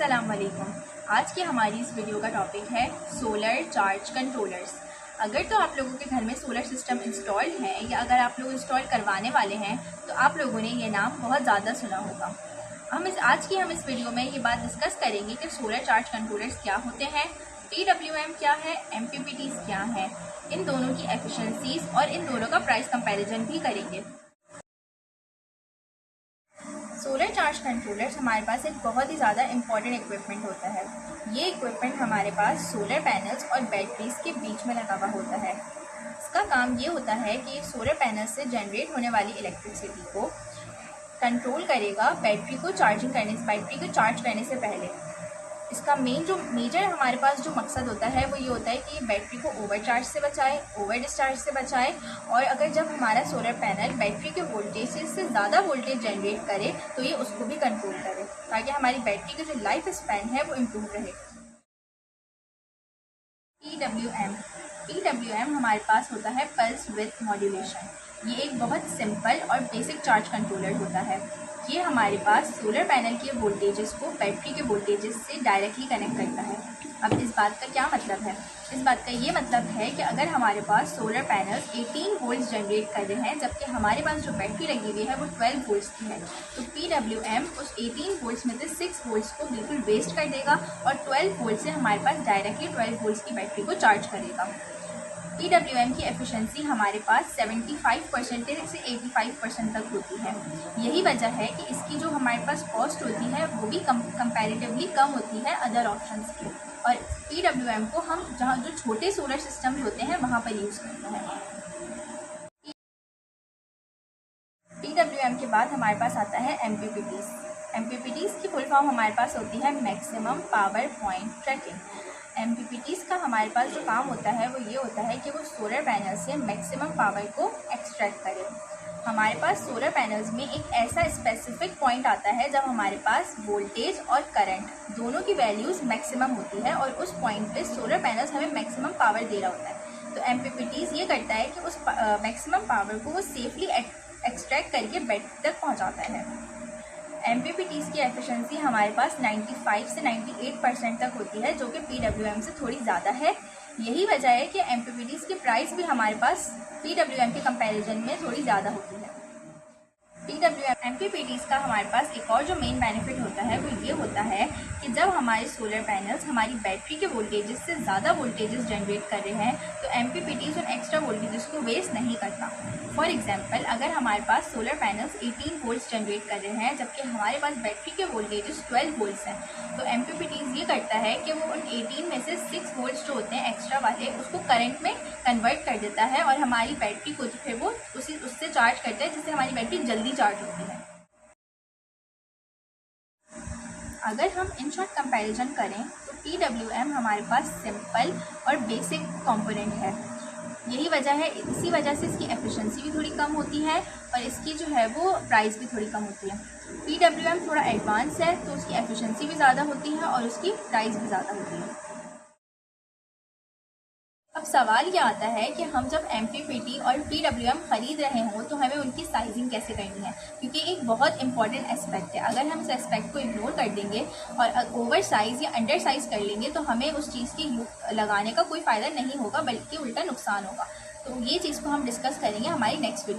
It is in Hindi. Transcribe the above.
अस्सलाम वालेकुम। आज की हमारी इस वीडियो का टॉपिक है सोलर चार्ज कंट्रोलर्स। अगर तो आप लोगों के घर में सोलर सिस्टम इंस्टॉल्ड है या अगर आप लोग इंस्टॉल करवाने वाले हैं तो आप लोगों ने ये नाम बहुत ज़्यादा सुना होगा। आज की इस वीडियो में ये बात डिस्कस करेंगे कि सोलर चार्ज कंट्रोलर्स क्या होते हैं, PWM क्या है, MPPTs क्या है, इन दोनों की एफिशिएंसीज और इन दोनों का प्राइस कंपैरिजन भी करेंगे। सोलर चार्ज कंट्रोलर्स हमारे पास एक बहुत ही ज़्यादा इम्पॉर्टेंट इक्विपमेंट होता है। ये इक्विपमेंट हमारे पास सोलर पैनल्स और बैटरीज के बीच में लगा हुआ होता है। इसका काम ये होता है कि सोलर पैनल से जनरेट होने वाली इलेक्ट्रिसिटी को कंट्रोल करेगा बैटरी को चार्ज करने से पहले। इसका मेजर हमारे पास जो मकसद होता है वो ये होता है कि बैटरी को ओवर डिस्चार्ज से बचाए और अगर जब हमारा सोलर पैनल बैटरी के वोल्टेज से ज़्यादा वोल्टेज जनरेट करे तो ये उसको भी कंट्रोल करे ताकि हमारी बैटरी की जो लाइफ स्पैन है वो इम्प्रूव रहे। PWM हमारे पास होता है पल्स विड्थ मॉड्यूलेशन। ये एक बहुत सिंपल और बेसिक चार्ज कंट्रोलर होता है। ये हमारे पास सोलर पैनल के वोल्टेजेस को बैटरी के वोल्टेजेस से डायरेक्टली कनेक्ट करता है। अब इस बात का क्या मतलब है? इस बात का ये मतलब है कि अगर हमारे पास सोलर पैनल्स 18 वोल्ट्स जनरेट कर रहे हैं जबकि हमारे पास जो बैटरी लगी हुई है वो 12 वोल्ट्स की है, तो PWM उस 18 वोल्ट्स में से 6 वोल्ट्स को बिल्कुल वेस्ट कर देगा और 12 वोल्ट से हमारे पास डायरेक्टली 12 वोल्ट्स की बैटरी को चार्ज करेगा। PWM की एफिशिएंसी हमारे पास 75% से 85% तक होती है। यही वजह है कि इसकी जो हमारे पास कॉस्ट होती है वो भी कंपैरेटिवली कम होती है अदर ऑप्शंस की, और PWM को हम जहाँ जो छोटे सोलर सिस्टम होते हैं वहाँ पर यूज़ करते हैं। PWM के बाद हमारे पास आता है MPPTs की फुल फॉर्म हमारे पास होती है maximum power point tracking. MPPTs का हमारे पास जो काम होता है वो ये होता है कि वो सोलर पैनल से मैक्सिमम पावर को एक्सट्रैक्ट करे। हमारे पास सोलर पैनल्स में एक ऐसा स्पेसिफिक पॉइंट आता है जब हमारे पास वोल्टेज और करंट दोनों की वैल्यूज़ मैक्सिमम होती है और उस पॉइंट पे सोलर पैनल्स हमें मैक्सिमम पावर दे रहा होता है। तो MPPTs ये करता है कि उस मैक्सिमम पावर को वो सेफली एक्सट्रैक्ट करके बैटरी तक पहुँचाता है। MPPTs की एफिशिएंसी हमारे पास 95 से 98% तक होती है, जो कि PWM से थोड़ी ज़्यादा है। यही वजह है कि MPPTs की प्राइस भी हमारे पास PWM के कंपैरिजन में थोड़ी ज़्यादा होती है। MPPTs का हमारे पास एक और जो मेन बेनिफिट होता है वो ये होता है कि जब हमारे सोलर पैनल्स हमारी बैटरी के वोल्टेजेस से ज़्यादा वोल्टेजेस जनरेट कर रहे हैं तो MPPTs उन एक्स्ट्रा वोल्टेजेस को वेस्ट नहीं करता। फॉर एग्जांपल, अगर हमारे पास सोलर पैनल्स 18 वोल्ट्स जनरेट कर रहे हैं जबकि हमारे पास बैटरी के वोल्टेजेस 12 वोल्ट्स हैं, तो MPPTs ये करता है कि वो उन 18 में से 6 वोल्ट्स जो होते हैं एक्स्ट्रा वाले उसको करंट में कन्वर्ट कर देता है और हमारी बैटरी को जो है वो उससे चार्ज करता है, जिससे हमारी बैटरी जल्दी चार्ज होती है। अगर हम इन शॉर्ट कंपैरिजन करें तो PWM हमारे पास सिंपल और बेसिक कंपोनेंट है। इसी वजह से इसकी एफिशिएंसी भी थोड़ी कम होती है और इसकी जो है वो प्राइस भी थोड़ी कम होती है। PWM थोड़ा एडवांस है तो उसकी एफिशिएंसी भी ज़्यादा होती है और उसकी प्राइस भी ज़्यादा होती है। अब सवाल ये आता है कि हम जब MPPT और PWM ख़रीद रहे हों तो हमें उनकी साइजिंग कैसे करनी है, क्योंकि एक बहुत इंपॉर्टेंट एस्पेक्ट है। अगर हम इस एस्पेक्ट को इग्नोर कर देंगे और ओवर साइज़ या अंडर साइज़ कर लेंगे तो हमें उस चीज़ की लगाने का कोई फ़ायदा नहीं होगा बल्कि उल्टा नुकसान होगा। तो ये चीज़ को हम डिस्कस करेंगे हमारी नेक्स्ट वीडियो।